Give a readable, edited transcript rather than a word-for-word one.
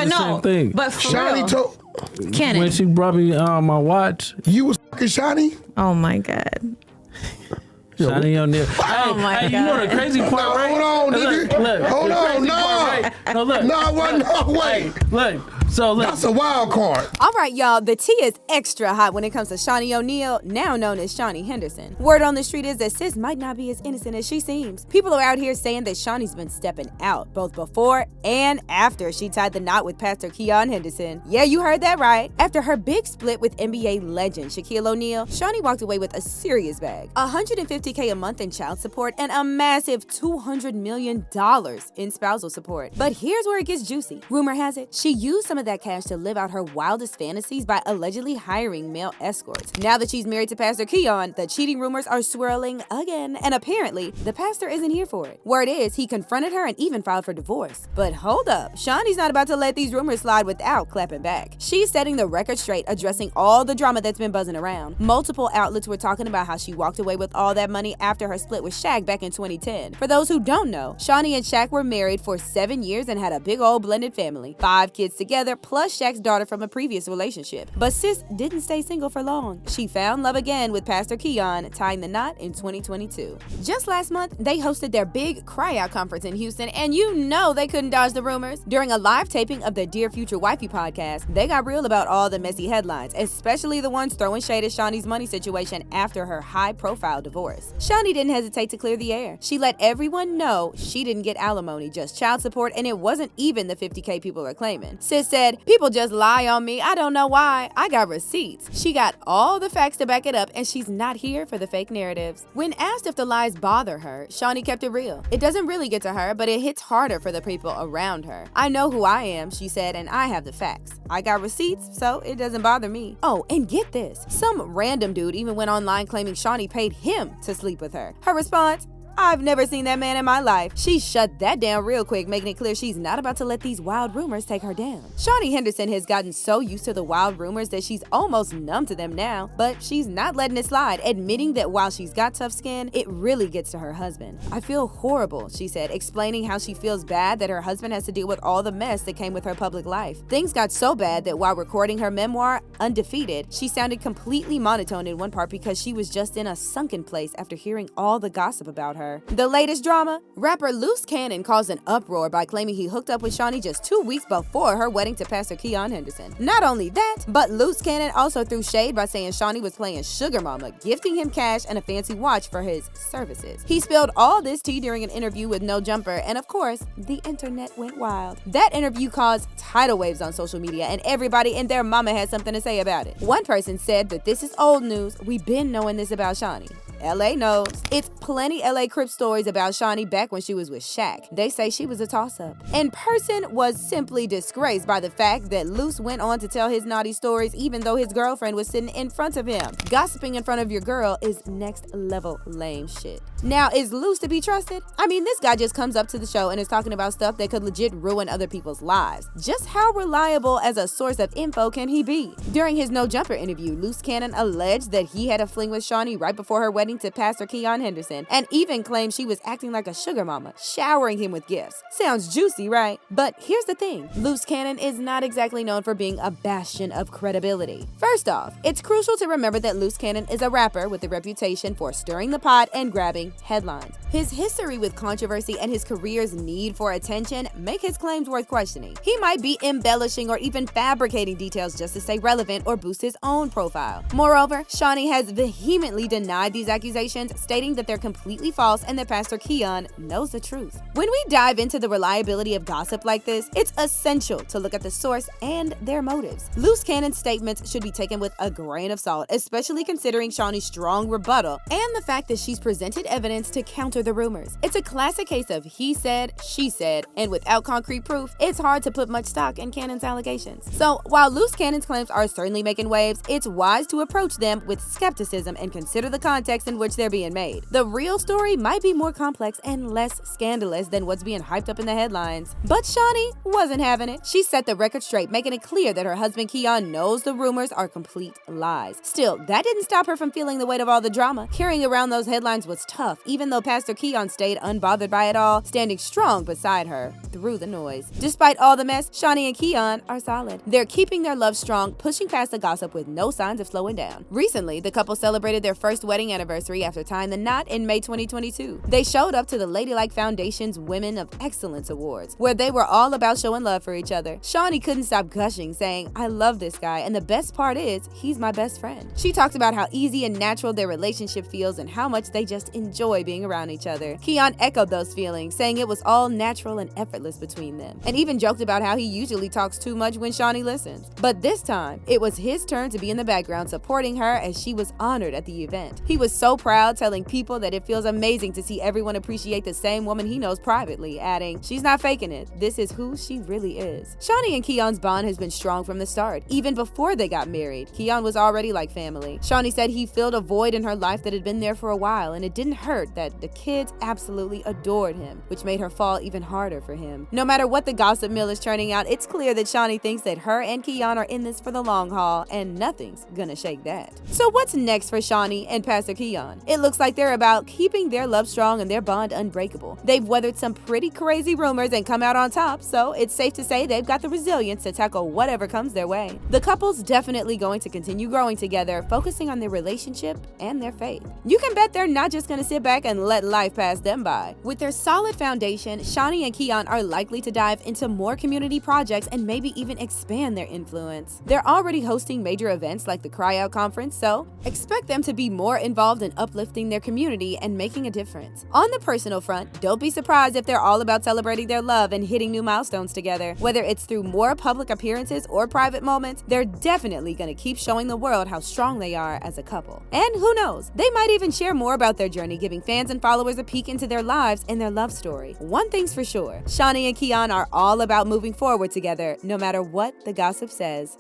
the same thing. But for Shaunie real. told Kenan. When she brought me my watch, you was fucking Shaunie? Oh my God. Shaunie O'Neal. Oh my God. You know the crazy part, No, right? hold on, nigga. Look, Hold the on, crazy no. part, right? No, look. No, what? No, wait. Look. So look. That's a wild card. All right, y'all, the tea is extra hot when it comes to Shaunie O'Neal, now known as Shaunie Henderson. Word on the street is that sis might not be as innocent as she seems. People are out here saying that Shaunie's been stepping out, both before and after she tied the knot with Pastor Keion Henderson. Yeah, you heard that right. After her big split with NBA legend Shaquille O'Neal, Shaunie walked away with a serious bag, $150K a month in child support and a massive $200 million in spousal support. But here's where it gets juicy. Rumor has it, she used some of that cash to live out her wildest fantasies by allegedly hiring male escorts. Now that she's married to Pastor Keion, the cheating rumors are swirling again, and apparently, the pastor isn't here for it. Word is, he confronted her and even filed for divorce. But hold up, Shaunie's not about to let these rumors slide without clapping back. She's setting the record straight, addressing all the drama that's been buzzing around. Multiple outlets were talking about how she walked away with all that money after her split with Shaq back in 2010. For those who don't know, Shaunie and Shaq were married for 7 years and had a big old blended family, 5 kids together, plus Shaq's daughter from a previous relationship. But sis didn't stay single for long. She found love again with Pastor Keion, tying the knot in 2022. Just last month, they hosted their big Cry Out conference in Houston, and you know they couldn't dodge the rumors. During a live taping of the Dear Future Wifey podcast, they got real about all the messy headlines, especially the ones throwing shade at Shaunie's money situation after her high-profile divorce. Shaunie didn't hesitate to clear the air. She let everyone know she didn't get alimony, just child support, and it wasn't even the $50K people are claiming. Sis said, "People just lie on me. I don't know why. I got receipts." She got all the facts to back it up, and she's not here for the fake narratives. When asked if the lies bother her, Shaunie kept it real. It doesn't really get to her, but it hits harder for the people around her. "I know who I am," she said, "and I have the facts. I got receipts, so it doesn't bother me." Oh, and get this. Some random dude even went online claiming Shaunie paid him to sleep with her. Her response? "I've never seen that man in my life." She shut that down real quick, making it clear she's not about to let these wild rumors take her down. Shaunie Henderson has gotten so used to the wild rumors that she's almost numb to them now, but she's not letting it slide, admitting that while she's got tough skin, it really gets to her husband. "I feel horrible," she said, explaining how she feels bad that her husband has to deal with all the mess that came with her public life. Things got so bad that while recording her memoir, Undefeated, she sounded completely monotone in one part because she was just in a sunken place after hearing all the gossip about her. The latest drama? Rapper Loose Cannon caused an uproar by claiming he hooked up with Shaunie just 2 weeks before her wedding to Pastor Keion Henderson. Not only that, but Loose Cannon also threw shade by saying Shaunie was playing sugar mama, gifting him cash and a fancy watch for his services. He spilled all this tea during an interview with No Jumper, and of course, the internet went wild. That interview caused tidal waves on social media, and everybody and their mama had something to say about it. One person said that this is old news. We've been knowing this about Shaunie. LA knows. It's plenty LA Crip stories about Shaunie back when she was with Shaq. They say she was a toss-up. And Person was simply disgraced by the fact that Luce went on to tell his naughty stories even though his girlfriend was sitting in front of him. Gossiping in front of your girl is next level lame shit. Now, is Luce to be trusted? I mean, this guy just comes up to the show and is talking about stuff that could legit ruin other people's lives. Just how reliable as a source of info can he be? During his No Jumper interview, Loose Cannon alleged that he had a fling with Shaunie right before her wedding to Pastor Keion Henderson, and even claimed she was acting like a sugar mama, showering him with gifts. Sounds juicy, right? But here's the thing. Loose Cannon is not exactly known for being a bastion of credibility. First off, it's crucial to remember that Loose Cannon is a rapper with a reputation for stirring the pot and grabbing headlines. His history with controversy and his career's need for attention make his claims worth questioning. He might be embellishing or even fabricating details just to stay relevant or boost his own profile. Moreover, Shaunie has vehemently denied these accusations, stating that they're completely false and that Pastor Keion knows the truth. When we dive into the reliability of gossip like this, it's essential to look at the source and their motives. Loose Cannon's statements should be taken with a grain of salt, especially considering Shaunie's strong rebuttal and the fact that she's presented evidence to counter the rumors. It's a classic case of he said, she said, and without concrete proof, it's hard to put much stock in Cannon's allegations. So while Loose Cannon's claims are certainly making waves, it's wise to approach them with skepticism and consider the context in which they're being made. The real story might be more complex and less scandalous than what's being hyped up in the headlines. But Shaunie wasn't having it. She set the record straight, making it clear that her husband Keion knows the rumors are complete lies. Still, that didn't stop her from feeling the weight of all the drama. Carrying around those headlines was tough, even though Pastor Keion stayed unbothered by it all, standing strong beside her through the noise. Despite all the mess, Shaunie and Keion are solid. They're keeping their love strong, pushing past the gossip with no signs of slowing down. Recently, the couple celebrated their first wedding anniversary after tying the knot in May 2022. They showed up to the Ladylike Foundation's Women of Excellence Awards, where they were all about showing love for each other. Shaunie couldn't stop gushing, saying, "I love this guy, and the best part is, he's my best friend." She talked about how easy and natural their relationship feels and how much they just enjoy being around each other. Keion echoed those feelings, saying it was all natural and effortless between them, and even joked about how he usually talks too much when Shaunie listens. But this time, it was his turn to be in the background supporting her as she was honored at the event. He was so proud, telling people that it feels amazing to see everyone appreciate the same woman he knows privately, adding, "She's not faking it. This is who she really is." Shaunie and Keion's bond has been strong from the start. Even before they got married, Keion was already like family. Shaunie said he filled a void in her life that had been there for a while, and it didn't hurt that the kids absolutely adored him, which made her fall even harder for him. No matter what the gossip mill is churning out, it's clear that Shaunie thinks that her and Keion are in this for the long haul, and nothing's gonna shake that. So what's next for Shaunie and Pastor Keion? It looks like they're about keeping their love strong and their bond unbreakable. They've weathered some pretty crazy rumors and come out on top, so it's safe to say they've got the resilience to tackle whatever comes their way. The couple's definitely going to continue growing together, focusing on their relationship and their faith. You can bet they're not just gonna sit back and let life pass them by. With their solid foundation, Shaunie and Keion are likely to dive into more community projects and maybe even expand their influence. They're already hosting major events like the Cry Out Conference, so expect them to be more involved in uplifting their community and making a difference. On the personal front, don't be surprised if they're all about celebrating their love and hitting new milestones together. Whether it's through more public appearances or private moments, they're definitely gonna keep showing the world how strong they are as a couple. And who knows, they might even share more about their journey, giving fans and followers a peek into their lives and their love story. One thing's for sure, Shaunie and Keion are all about moving forward together, no matter what the gossip says.